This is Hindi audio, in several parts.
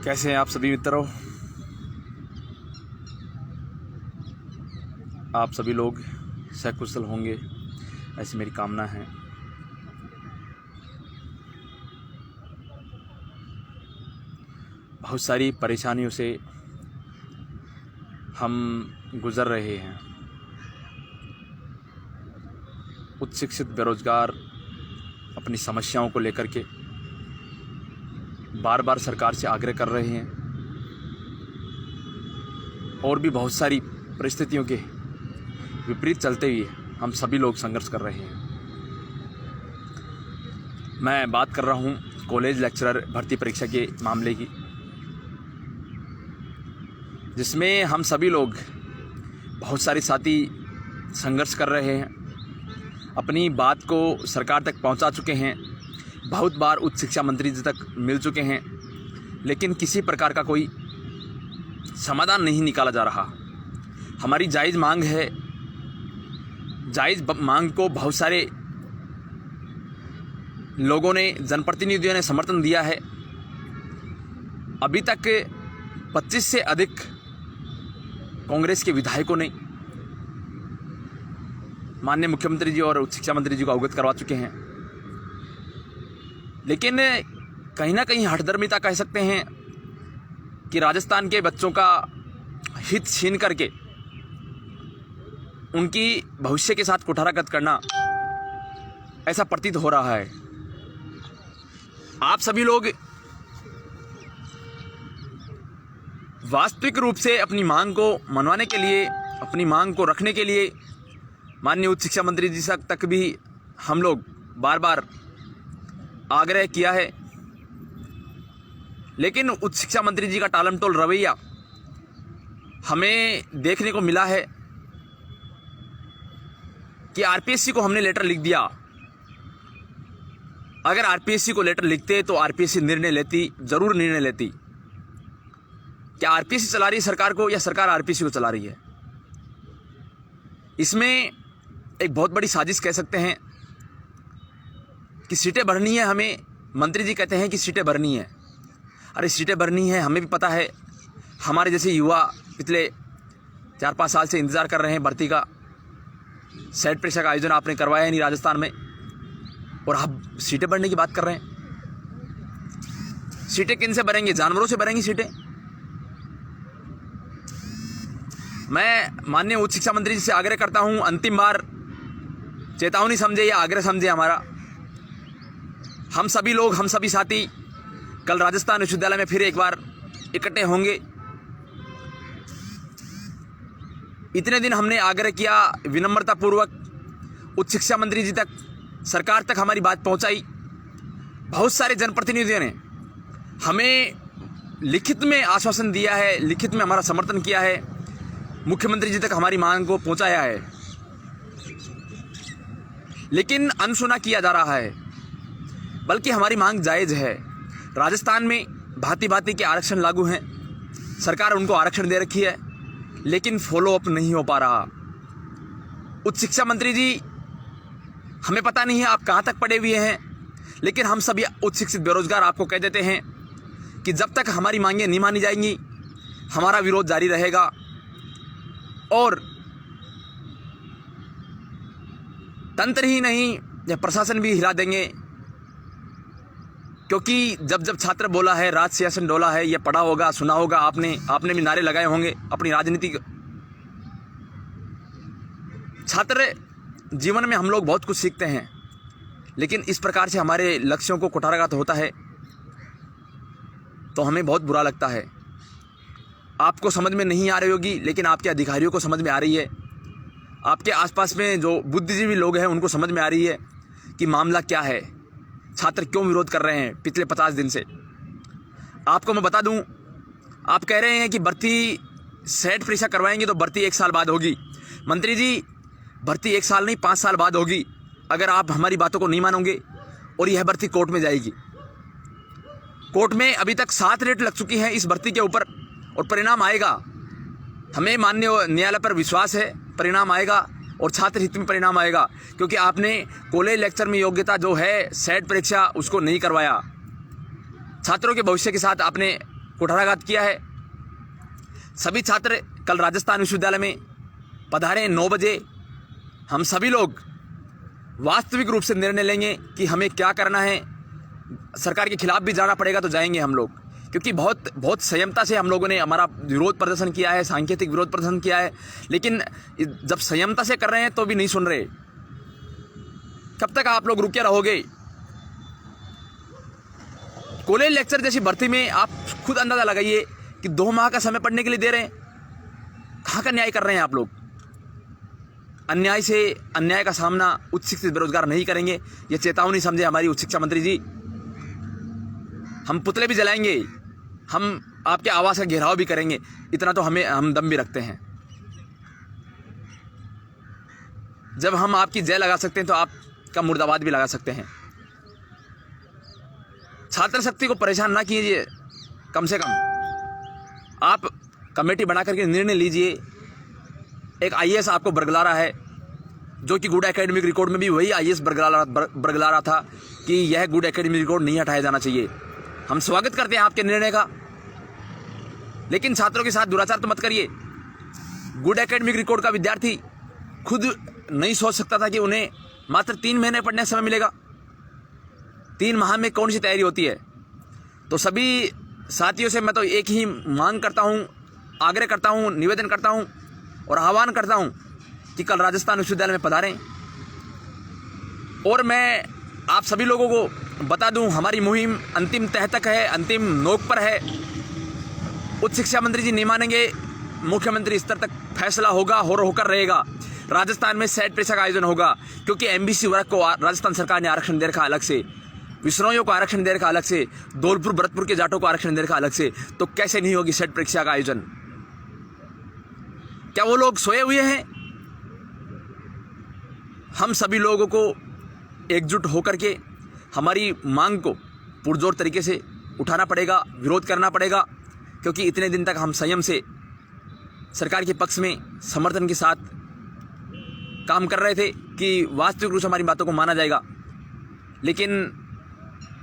कैसे हैं आप सभी मित्रों। आप सभी लोग सकुशल होंगे ऐसी मेरी कामना है। बहुत सारी परेशानियों से हम गुज़र रहे हैं। उच्च शिक्षित बेरोजगार अपनी समस्याओं को लेकर के बार बार सरकार से आग्रह कर रहे हैं और भी बहुत सारी परिस्थितियों के विपरीत चलते हुए हम सभी लोग संघर्ष कर रहे हैं। मैं बात कर रहा हूं कॉलेज लेक्चरर भर्ती परीक्षा के मामले की, जिसमें हम सभी लोग बहुत सारे साथी संघर्ष कर रहे हैं, अपनी बात को सरकार तक पहुंचा चुके हैं, बहुत बार उच्च शिक्षा मंत्री जी तक मिल चुके हैं, लेकिन किसी प्रकार का कोई समाधान नहीं निकाला जा रहा। हमारी जायज़ मांग है, जायज़ मांग को बहुत सारे लोगों ने, जनप्रतिनिधियों ने समर्थन दिया है। अभी तक 25 से अधिक कांग्रेस के विधायकों ने माननीय मुख्यमंत्री जी और उच्च शिक्षा मंत्री जी को अवगत करवा चुके हैं, लेकिन कहीं ना कहीं हठधर्मिता कह सकते हैं कि राजस्थान के बच्चों का हित छीन करके उनकी भविष्य के साथ कुठाराघात करना ऐसा प्रतीत हो रहा है। आप सभी लोग वास्तविक रूप से अपनी मांग को मनवाने के लिए, अपनी मांग को रखने के लिए माननीय उच्च शिक्षा मंत्री जी तक भी हम लोग बार बार आग्रह किया है, लेकिन उच्च शिक्षा मंत्री जी का टालमटोल रवैया हमें देखने को मिला है कि आरपीएससी को हमने लेटर लिख दिया। अगर आरपीएससी को लेटर लिखते तो आरपीएससी निर्णय लेती, जरूर निर्णय लेती। क्या आरपीएससी चला रही है सरकार को या सरकार आरपीएससी को चला रही है? इसमें एक बहुत बड़ी साजिश कह सकते हैं कि सीटें भरनी है हमें। मंत्री जी कहते हैं कि सीटें भरनी है। अरे सीटें भरनी है, हमें भी पता है। हमारे जैसे युवा पिछले 4-5 साल से इंतज़ार कर रहे हैं भर्ती का। सेट परीक्षा का आयोजन आपने करवाया ही नहीं राजस्थान में, और आप सीटें भरने की बात कर रहे हैं। सीटें किन से भरेंगे? जानवरों से भरेंगी सीटें। मैं माननीय उच्च शिक्षा मंत्री जी से आग्रह करता हूं, अंतिम बार चेतावनी समझे या आग्रह समझे हमारा। हम सभी लोग, हम सभी साथी कल राजस्थान विश्वविद्यालय में फिर एक बार इकट्ठे होंगे। इतने दिन हमने आग्रह किया, विनम्रतापूर्वक उच्च शिक्षा मंत्री जी तक, सरकार तक हमारी बात पहुंचाई। बहुत सारे जनप्रतिनिधियों ने हमें लिखित में आश्वासन दिया है, लिखित में हमारा समर्थन किया है, मुख्यमंत्री जी तक हमारी मांग को पहुंचाया है, लेकिन अनसुना किया जा रहा है। बल्कि हमारी मांग जायज़ है। राजस्थान में भांति भांति के आरक्षण लागू हैं, सरकार उनको आरक्षण दे रखी है, लेकिन फॉलो अप नहीं हो पा रहा। उच्च शिक्षा मंत्री जी, हमें पता नहीं है आप कहाँ तक पढ़े हुए हैं, लेकिन हम सभी उच्च शिक्षित बेरोजगार आपको कह देते हैं कि जब तक हमारी मांगें नहीं मानी जाएंगी, हमारा विरोध जारी रहेगा। और तंत्र ही नहीं, यह प्रशासन भी हिला देंगे, क्योंकि जब जब छात्र बोला है, राज सिंहासन डोला है, यह पढ़ा होगा, सुना होगा आपने भी नारे लगाए होंगे अपनी राजनीति। छात्र जीवन में हम लोग बहुत कुछ सीखते हैं, लेकिन इस प्रकार से हमारे लक्ष्यों को कुठाराघात होता है तो हमें बहुत बुरा लगता है। आपको समझ में नहीं आ रही होगी, लेकिन आपके अधिकारियों को समझ में आ रही है। आपके आसपास में जो बुद्धिजीवी लोग हैं उनको समझ में आ रही है कि मामला क्या है, छात्र क्यों विरोध कर रहे हैं पिछले 50 दिन से। आपको मैं बता दूं, आप कह रहे हैं कि भर्ती सेट परीक्षा करवाएंगे तो भर्ती 1 साल बाद होगी। मंत्री जी, भर्ती 1 साल नहीं 5 साल बाद होगी, अगर आप हमारी बातों को नहीं मानोगे, और यह भर्ती कोर्ट में जाएगी। कोर्ट में अभी तक 7 रेट लग चुकी है इस भर्ती के ऊपर, और परिणाम आएगा। हमें माननीय न्यायालय पर विश्वास है, परिणाम आएगा और छात्र हित में परिणाम आएगा, क्योंकि आपने कॉलेज लेक्चर में योग्यता जो है सेट परीक्षा उसको नहीं करवाया। छात्रों के भविष्य के साथ आपने कुठाराघात किया है। सभी छात्र कल राजस्थान विश्वविद्यालय में पधारें 9 बजे। हम सभी लोग वास्तविक रूप से निर्णय लेंगे कि हमें क्या करना है। सरकार के खिलाफ भी जाना पड़ेगा तो जाएंगे हम लोग, क्योंकि बहुत संयमता से हम लोगों ने हमारा विरोध प्रदर्शन किया है, सांकेतिक विरोध प्रदर्शन किया है। लेकिन जब संयमता से कर रहे हैं तो भी नहीं सुन रहे। कब तक आप लोग रुके रहोगे? कॉलेज लेक्चर जैसी भर्ती में आप खुद अंदाजा लगाइए कि 2 माह का समय पढ़ने के लिए दे रहे हैं। कहाँ का न्याय कर रहे हैं आप लोग? अन्याय का सामना उच्च शिक्षित बेरोजगार नहीं करेंगे, ये चेतावनी समझे हमारी उच्च शिक्षा मंत्री जी। हम पुतले भी जलाएंगे, हम आपके आवास का घेराव भी करेंगे, इतना तो हम दम भी रखते हैं। जब हम आपकी जय लगा सकते हैं तो आपका मुर्दाबाद भी लगा सकते हैं। छात्र शक्ति को परेशान ना कीजिए, कम से कम आप कमेटी बना करके निर्णय लीजिए। एक आईएएस आपको बरगला रहा है, जो कि गुड एकेडमिक रिकॉर्ड में भी वही आईएएस बरगला रहा था कि यह गुड एकेडमिक रिकॉर्ड नहीं हटाया जाना चाहिए। हम स्वागत करते हैं आपके निर्णय का, लेकिन छात्रों के साथ दुराचार तो मत करिए। गुड एकेडमिक रिकॉर्ड का विद्यार्थी खुद नहीं सोच सकता था कि उन्हें मात्र 3 महीने पढ़ने का समय मिलेगा। 3 माह में कौन सी तैयारी होती है? तो सभी साथियों से मैं तो एक ही मांग करता हूँ, आग्रह करता हूँ, निवेदन करता हूँ और आह्वान करता हूँ कि कल राजस्थान विश्वविद्यालय में पधारें। और मैं आप सभी लोगों को बता दूं, हमारी मुहिम अंतिम तह तक है, अंतिम नोक पर है। उच्च शिक्षा मंत्री जी नहीं मानेंगे, मुख्यमंत्री स्तर तक फैसला होगा और होकर रहेगा। राजस्थान में सेट परीक्षा का आयोजन होगा, क्योंकि एमबीसी वर्ग को राजस्थान सरकार ने आरक्षण दे रखा अलग से, विश्नोइयों को आरक्षण दे रखा अलग से, धौलपुर भरतपुर के जाटों को आरक्षण दे रखा अलग से। तो कैसे नहीं होगी सेट परीक्षा का आयोजन? क्या वो लोग सोए हुए हैं? हम सभी लोगों को एकजुट होकर के हमारी मांग को पुरजोर तरीके से उठाना पड़ेगा, विरोध करना पड़ेगा, क्योंकि इतने दिन तक हम संयम से सरकार के पक्ष में समर्थन के साथ काम कर रहे थे कि वास्तविक रूप से हमारी बातों को माना जाएगा। लेकिन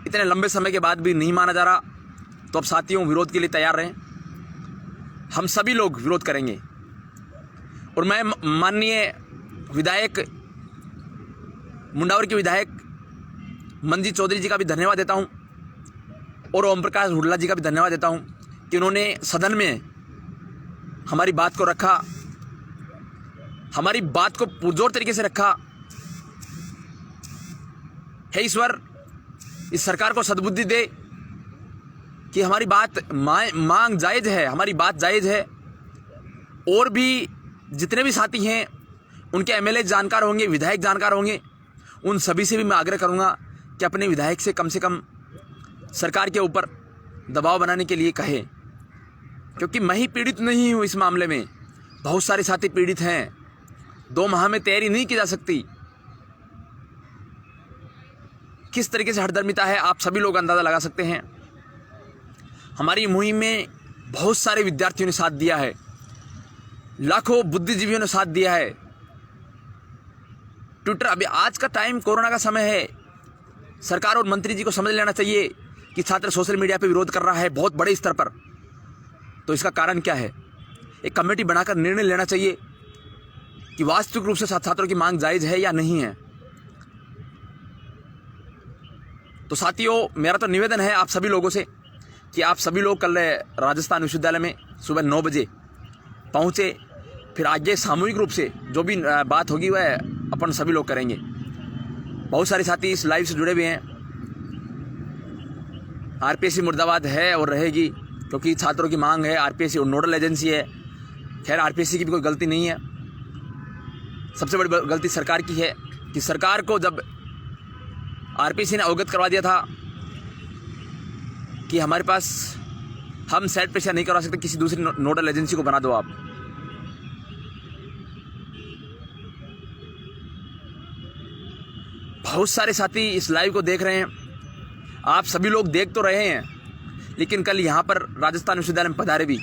इतने लंबे समय के बाद भी नहीं माना जा रहा, तो अब साथियों विरोध के लिए तैयार रहें। हम सभी लोग विरोध करेंगे। और मैं माननीय विधायक मुंडावर के विधायक मंजीत चौधरी जी का भी धन्यवाद देता हूं और ओम प्रकाश हुड्डा जी का भी धन्यवाद देता हूं कि उन्होंने सदन में हमारी बात को रखा, हमारी बात को पुरजोर तरीके से रखा। हे ईश्वर, इस सरकार को सद्बुद्धि दे कि हमारी बात मांग जायज़ है, हमारी बात जायज़ है। और भी जितने भी साथी हैं, उनके एमएलए जानकार होंगे, विधायक जानकार होंगे, उन सभी से भी मैं आग्रह करूंगा कि अपने विधायक से कम सरकार के ऊपर दबाव बनाने के लिए कहें, क्योंकि मैं ही पीड़ित नहीं हूं इस मामले में, बहुत सारे साथी पीड़ित हैं। 2 माह में तैयारी नहीं की जा सकती। किस तरीके से हठधर्मिता है आप सभी लोग अंदाजा लगा सकते हैं। हमारी मुहिम में बहुत सारे विद्यार्थियों ने साथ दिया है, लाखों बुद्धिजीवियों ने साथ दिया है। ट्विटर, अभी आज का टाइम कोरोना का समय है, सरकार और मंत्री जी को समझ लेना चाहिए कि छात्र सोशल मीडिया पे विरोध कर रहा है बहुत बड़े स्तर पर। तो इसका कारण क्या है? एक कमेटी बनाकर निर्णय लेना चाहिए कि वास्तविक रूप से छात्रों की मांग जायज़ है या नहीं है। तो साथियों, मेरा तो निवेदन है आप सभी लोगों से कि आप सभी लोग कल राजस्थान विश्वविद्यालय में सुबह 9 बजे पहुँचे। फिर आगे सामूहिक रूप से जो भी बात होगी वह अपन सभी लोग करेंगे। बहुत सारे साथी इस लाइव से जुड़े हुए हैं। आरपीएससी मुर्दाबाद है और रहेगी, क्योंकि छात्रों की मांग है। आरपीएससी नोडल एजेंसी है। खैर, आरपीएससी की भी कोई गलती नहीं है। सबसे बड़ी गलती सरकार की है कि सरकार को जब आरपीएससी ने अवगत करवा दिया था कि हमारे पास हम सेट परीक्षा नहीं करवा सकते, किसी दूसरी नोडल एजेंसी को बना दो आप। बहुत सारे साथी इस लाइव को देख रहे हैं, आप सभी लोग देख तो रहे हैं, लेकिन कल यहाँ पर राजस्थान विश्वविद्यालय में पधारे भी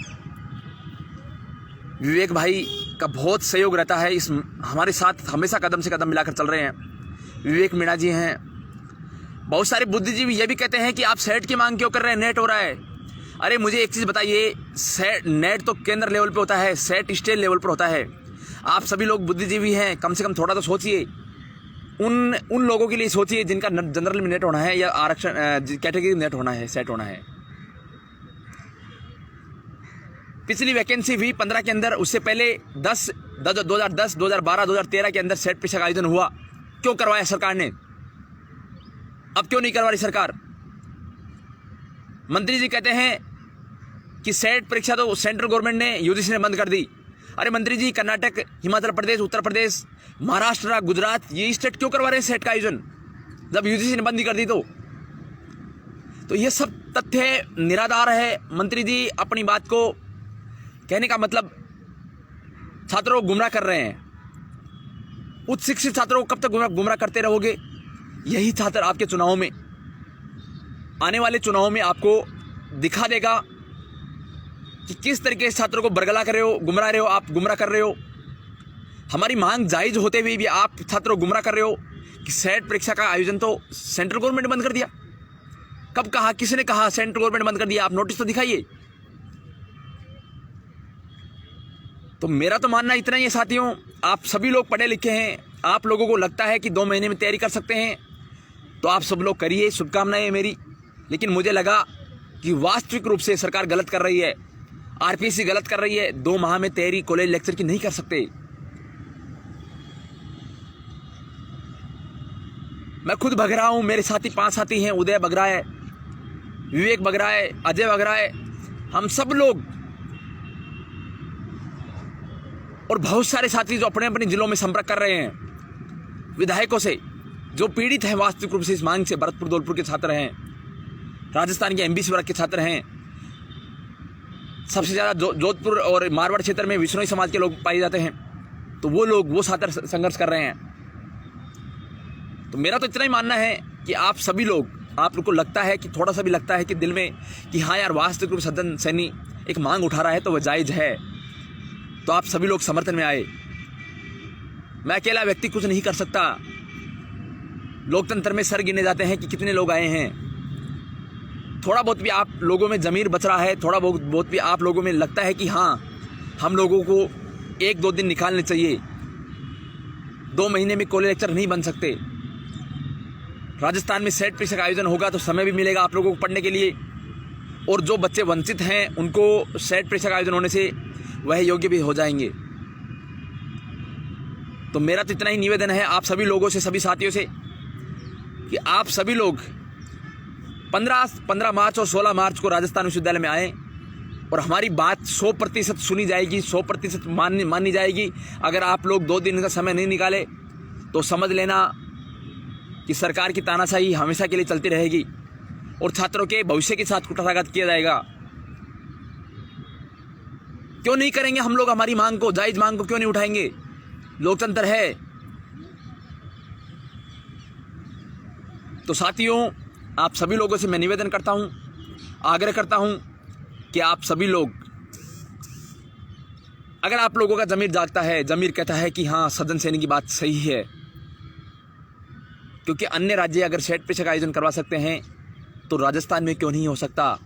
विवेक भाई का बहुत सहयोग रहता है। इस हमारे साथ हमेशा कदम से कदम मिलाकर चल रहे हैं। विवेक मीणा जी हैं। बहुत सारे बुद्धिजीवी ये भी कहते हैं कि आप सेट की मांग क्यों कर रहे हैं, नेट हो रहा है। अरे मुझे एक चीज़ बताइए, सेट नेट तो केंद्र लेवल पे होता है, सेट स्टेट लेवल पर होता है। आप सभी लोग बुद्धिजीवी हैं, कम से कम थोड़ा तो सोचिए। उन लोगों के लिए सोचिए जिनका जनरल में नेट होना है या आरक्षण कैटेगरी नेट होना है, सेट होना है। पिछली वैकेंसी हुई 15 के अंदर, उससे पहले 2010, 2012, 2013 के अंदर सेट परीक्षा का आयोजन हुआ। क्यों करवाया सरकार ने? अब क्यों नहीं करवा रही सरकार? मंत्री जी कहते हैं कि सेट परीक्षा तो सेंट्रल गवर्नमेंट ने, यूजीसी ने बंद कर दी। अरे मंत्री जी, कर्नाटक, हिमाचल प्रदेश, उत्तर प्रदेश, महाराष्ट्र, गुजरात, ये स्टेट क्यों करवा रहे हैं सेट का आयोजन जब यूजीसी ने बंद ही कर दी? तो ये सब तथ्य निराधार है। मंत्री जी अपनी बात को कहने का मतलब छात्रों को गुमराह कर रहे हैं। उच्च शिक्षित छात्रों को कब तक गुमराह करते रहोगे? यही छात्र आपके चुनाव में, आने वाले चुनाव में आपको दिखा देगा कि किस तरीके से छात्रों को बरगला कर रहे हो, गुमराह रहे हो, आप गुमराह कर रहे हो। हमारी मांग जायज होते हुए भी आप छात्रों को गुमराह कर रहे हो कि सेट परीक्षा का आयोजन तो सेंट्रल गवर्नमेंट ने बंद कर दिया। कब कहा? किसने कहा सेंट्रल गवर्नमेंट बंद कर दिया? आप नोटिस तो दिखाइए। तो मेरा तो मानना इतना ही है साथियों, आप सभी लोग पढ़े लिखे हैं, आप लोगों को लगता है कि 2 महीने में तैयारी कर सकते हैं तो आप सब लोग करिए, शुभकामनाएं मेरी। लेकिन मुझे लगा कि वास्तविक रूप से सरकार गलत कर रही है, आरपीएससी गलत कर रही है। 2 माह में तैयारी कॉलेज लेक्चर की नहीं कर सकते। मैं खुद भग रहा हूं, मेरे साथी 5 साथी हैं, उदय भग रहा है, विवेक भग रहा है, अजय भग रहा है, हम सब लोग और बहुत सारे साथी जो अपने अपने जिलों में संपर्क कर रहे हैं विधायकों से, जो पीड़ित हैं वास्तविक रूप से इस मांग से। भरतपुर धौलपुर के छात्र हैं, राजस्थान के एमबीसी वर्ग के छात्र हैं, सबसे ज़्यादा जोधपुर और मारवाड़ क्षेत्र में विश्नोई समाज के लोग पाए जाते हैं। तो वो छात्र संघर्ष कर रहे हैं। तो मेरा तो इतना ही मानना है कि आप सभी लोग, आप लोग को लगता है कि थोड़ा सा भी लगता है कि दिल में कि हाँ यार, वास्तविक रूप से सदन सैनी एक मांग उठा रहा है तो वह जायज़ है, तो आप सभी लोग समर्थन में आए। मैं अकेला व्यक्ति कुछ नहीं कर सकता। लोकतंत्र में सर गिने जाते हैं कि कितने लोग आए हैं। थोड़ा बहुत भी आप लोगों में ज़मीर बच रहा है, थोड़ा बहुत भी आप लोगों में लगता है कि हाँ, हम लोगों को 1-2 दिन निकालने चाहिए। 2 महीने में कॉलेज लेक्चर नहीं बन सकते। राजस्थान में सेट परीक्षा का आयोजन होगा तो समय भी मिलेगा आप लोगों को पढ़ने के लिए, और जो बच्चे वंचित हैं उनको सेट परीक्षा का आयोजन होने से वह योग्य भी हो जाएंगे। तो मेरा तो इतना ही निवेदन है आप सभी लोगों से, सभी साथियों से, कि आप सभी लोग 15 मार्च और 16 मार्च को राजस्थान विश्वविद्यालय में आएँ और हमारी बात 100% सुनी जाएगी, 100% मानी जाएगी। अगर आप लोग 2 दिन का समय नहीं निकाले तो समझ लेना कि सरकार की तानाशाही हमेशा के लिए चलती रहेगी और छात्रों के भविष्य के साथ कुठाराघात किया जाएगा। क्यों नहीं करेंगे हम लोग? हमारी मांग को, जायज मांग को क्यों नहीं उठाएंगे? लोकतंत्र है। तो साथियों, आप सभी लोगों से मैं निवेदन करता हूं, आग्रह करता हूं कि आप सभी लोग, अगर आप लोगों का ज़मीर जागता है, ज़मीर कहता है कि हाँ, सदन सैनी की बात सही है, क्योंकि अन्य राज्य अगर सेट परीक्षा का आयोजन करवा सकते हैं तो राजस्थान में क्यों नहीं हो सकता?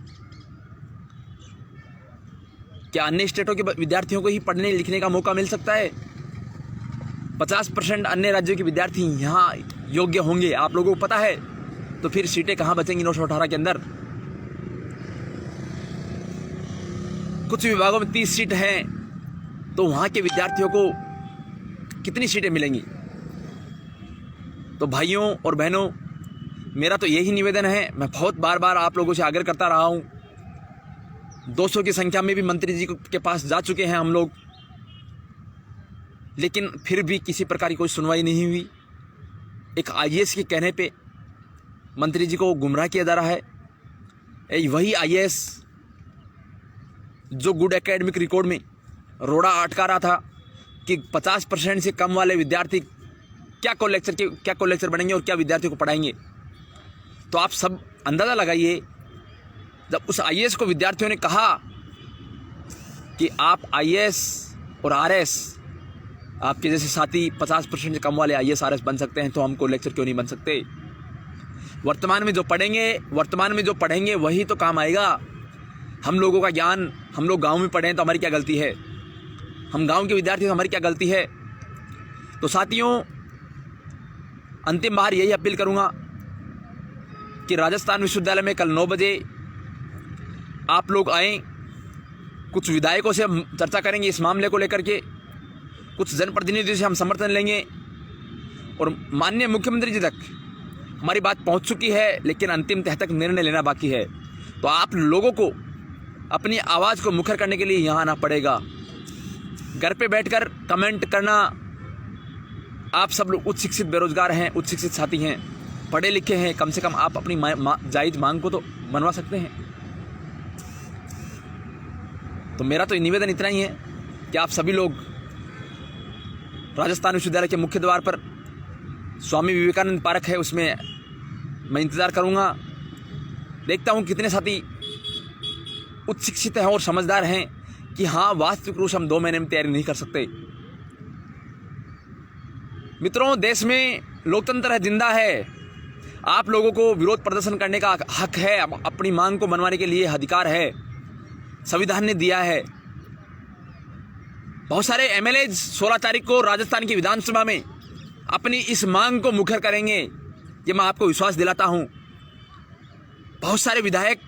क्या अन्य स्टेटों के विद्यार्थियों को ही पढ़ने लिखने का मौका मिल सकता है? 50% अन्य राज्यों के विद्यार्थी यहाँ योग्य होंगे, आप लोगों को पता है। तो फिर सीटें कहाँ बचेंगी 918 के अंदर? कुछ विभागों में 30 सीट हैं, तो वहाँ के विद्यार्थियों को कितनी सीटें मिलेंगी? तो भाइयों और बहनों, मेरा तो यही निवेदन है। मैं बहुत बार आप लोगों से आग्रह करता रहा हूँ। 200 की संख्या में भी मंत्री जी के पास जा चुके हैं हम लोग, लेकिन फिर भी किसी प्रकार की कोई सुनवाई नहीं हुई। एक आईएएस के कहने पे मंत्री जी को गुमराह किया जा रहा है। वही आईएएस जो गुड एकेडमिक रिकॉर्ड में रोड़ा अटका रहा था कि 50% से कम वाले विद्यार्थी क्या कॉल लेक्चर बनेंगे और क्या विद्यार्थियों को पढ़ाएंगे। तो आप सब अंदाज़ा लगाइए, जब उस आईएएस को विद्यार्थियों ने कहा कि आप आईएएस और आरएस, आपके जैसे साथी 50% से कम वाले आईएएस आरएस बन सकते हैं, तो हमको लेक्चर क्यों नहीं बन सकते? वर्तमान में जो पढ़ेंगे वही तो काम आएगा। हम लोगों का ज्ञान, हम लोग गांव में पढ़े हैं तो हमारी क्या गलती है, हम गांव के विद्यार्थी तो हमारी क्या गलती है। तो साथियों, अंतिम बार यही अपील करूंगा कि राजस्थान विश्वविद्यालय में कल 9 बजे आप लोग आएँ। कुछ विधायकों से हम चर्चा करेंगे इस मामले को लेकर के, कुछ जनप्रतिनिधियों से हम समर्थन लेंगे और माननीय मुख्यमंत्री जी तक हमारी बात पहुंच चुकी है, लेकिन अंतिम तह तक निर्णय लेना बाकी है। तो आप लोगों को अपनी आवाज़ को मुखर करने के लिए यहाँ आना पड़ेगा। घर पे बैठकर कमेंट करना, आप सब लोग उच्च शिक्षित बेरोजगार हैं, उच्च शिक्षित साथी हैं, पढ़े लिखे हैं, कम से कम आप अपनी जायज़ मांग को तो मनवा सकते हैं। तो मेरा तो निवेदन इतना ही है कि आप सभी लोग राजस्थान विश्वविद्यालय के मुख्य द्वार पर स्वामी विवेकानंद पार्क है, उसमें मैं इंतज़ार करूंगा। देखता हूं कितने साथी उच्च शिक्षित हैं और समझदार हैं कि हाँ, वास्तविक रूप से हम 2 महीने में तैयारी नहीं कर सकते। मित्रों, देश में लोकतंत्र है, जिंदा है। आप लोगों को विरोध प्रदर्शन करने का हक है, अपनी मांग को मनवाने के लिए अधिकार है, संविधान ने दिया है। बहुत सारे एमएलए 16 तारीख को राजस्थान की विधानसभा में अपनी इस मांग को मुखर करेंगे, ये मैं आपको विश्वास दिलाता हूं। बहुत सारे विधायक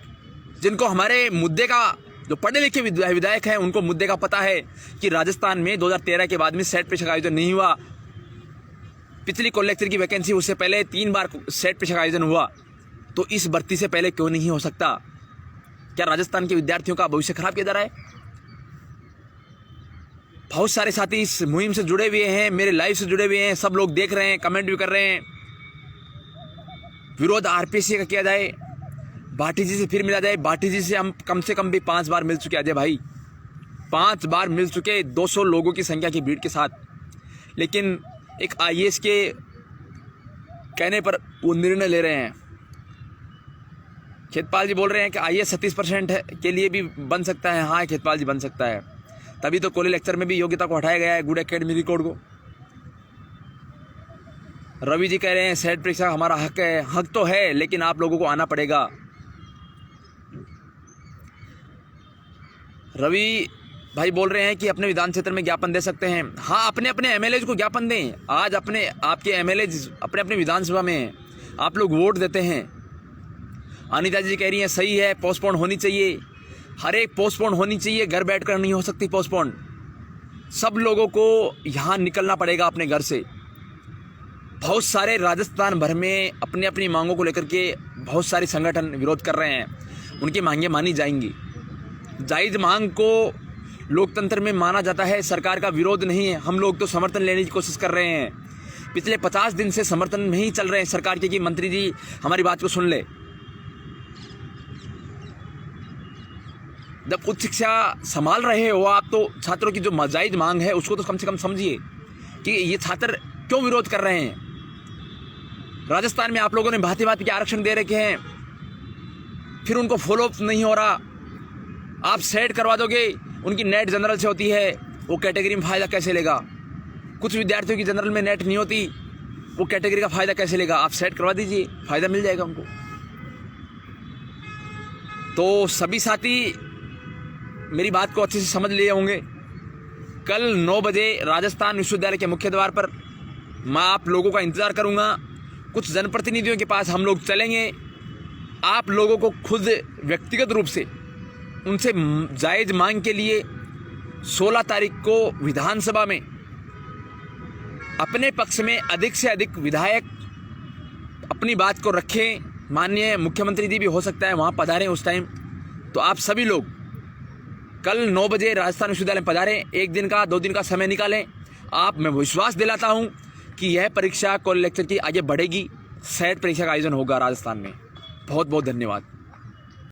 जिनको हमारे मुद्दे का, जो पढ़े लिखे विधायक हैं, उनको मुद्दे का पता है कि राजस्थान में 2013 के बाद में सेट परीक्षा का आयोजन नहीं हुआ। पिछली कलेक्टर की वैकेंसी, उससे पहले 3 बार सेट परीक्षा का आयोजन हुआ, तो इस भर्ती से पहले क्यों नहीं हो सकता? क्या राजस्थान के विद्यार्थियों का भविष्य खराब किया जा रहा है? बहुत सारे साथी इस मुहिम से जुड़े हुए हैं, मेरे लाइव से जुड़े हुए हैं, सब लोग देख रहे हैं, कमेंट भी कर रहे हैं। विरोध आरपीसी का किया जाए, भाटी जी से फिर मिला जाए। भाटी जी से हम कम से कम भी 5 बार मिल चुके, अजय भाई 5 बार मिल चुके, 200 लोगों की संख्या की भीड़ के साथ। लेकिन एक आईएएस के कहने पर वो निर्णय ले रहे हैं। खेतपाल जी बोल रहे हैं कि आईएएस 37% के लिए भी बन सकता है। हाँ खेतपाल जी, बन सकता है। तभी तो कॉलेज लेक्चर में भी योग्यता को हटाया गया है, गुड एकेडमी रिकॉर्ड को। रवि जी कह रहे हैं सेट परीक्षा हमारा हक है। हक तो है, लेकिन आप लोगों को आना पड़ेगा। रवि भाई बोल रहे हैं कि अपने विधान क्षेत्र में ज्ञापन दे सकते हैं। हाँ, अपने अपने एमएलए को ज्ञापन दें। आज आपके एमएलए अपने अपने विधानसभा में हैं, आप लोग वोट देते हैं। अनिता जी कह रही हैं सही है, पोस्टपोन होनी चाहिए। हर एक पोस्टपोन होनी चाहिए, घर बैठकर नहीं हो सकती पोस्टपोन। सब लोगों को यहाँ निकलना पड़ेगा अपने घर से। बहुत सारे राजस्थान भर में अपनी अपनी मांगों को लेकर के बहुत सारे संगठन विरोध कर रहे हैं, उनकी मांगें मानी जाएंगी। जायज़ मांग को लोकतंत्र में माना जाता है, सरकार का विरोध नहीं है। हम लोग तो समर्थन लेने की कोशिश कर रहे हैं, पिछले 50 दिन से समर्थन में ही चल रहे हैं सरकार के कि मंत्री जी हमारी बात को सुन ले। जब उच्च शिक्षा संभाल रहे हो आप, तो छात्रों की जो जायज़ मांग है उसको तो कम से कम समझिए कि ये छात्र क्यों विरोध कर रहे हैं। राजस्थान में आप लोगों ने भांति भांति के आरक्षण दे रखे हैं, फिर उनको फॉलोअप नहीं हो रहा। आप सेट करवा दोगे, उनकी नेट जनरल से होती है, वो कैटेगरी में फ़ायदा कैसे लेगा? कुछ विद्यार्थियों की जनरल में नेट नहीं होती, वो कैटेगरी का फ़ायदा कैसे लेगा? आप सेट करवा दीजिए, फ़ायदा मिल जाएगा उनको। तो सभी साथी मेरी बात को अच्छे से समझ लिए होंगे। कल 9 बजे राजस्थान विश्वविद्यालय के मुख्य द्वार पर मैं आप लोगों का इंतज़ार करूंगा। कुछ जनप्रतिनिधियों के पास हम लोग चलेंगे। आप लोगों को खुद व्यक्तिगत रूप से उनसे जायज़ मांग के लिए 16 तारीख को विधानसभा में अपने पक्ष में अधिक से अधिक विधायक अपनी बात को रखें। माननीय मुख्यमंत्री जी भी हो सकता है वहाँ पधारें उस टाइम। तो आप सभी लोग कल 9 बजे राजस्थान विश्वविद्यालय में पधारें। 1 दिन का 2 दिन का समय निकालें। मैं विश्वास दिलाता हूं कि यह परीक्षा कॉलेज लेक्चर की आगे बढ़ेगी। सेट परीक्षा का आयोजन होगा राजस्थान में। बहुत बहुत धन्यवाद।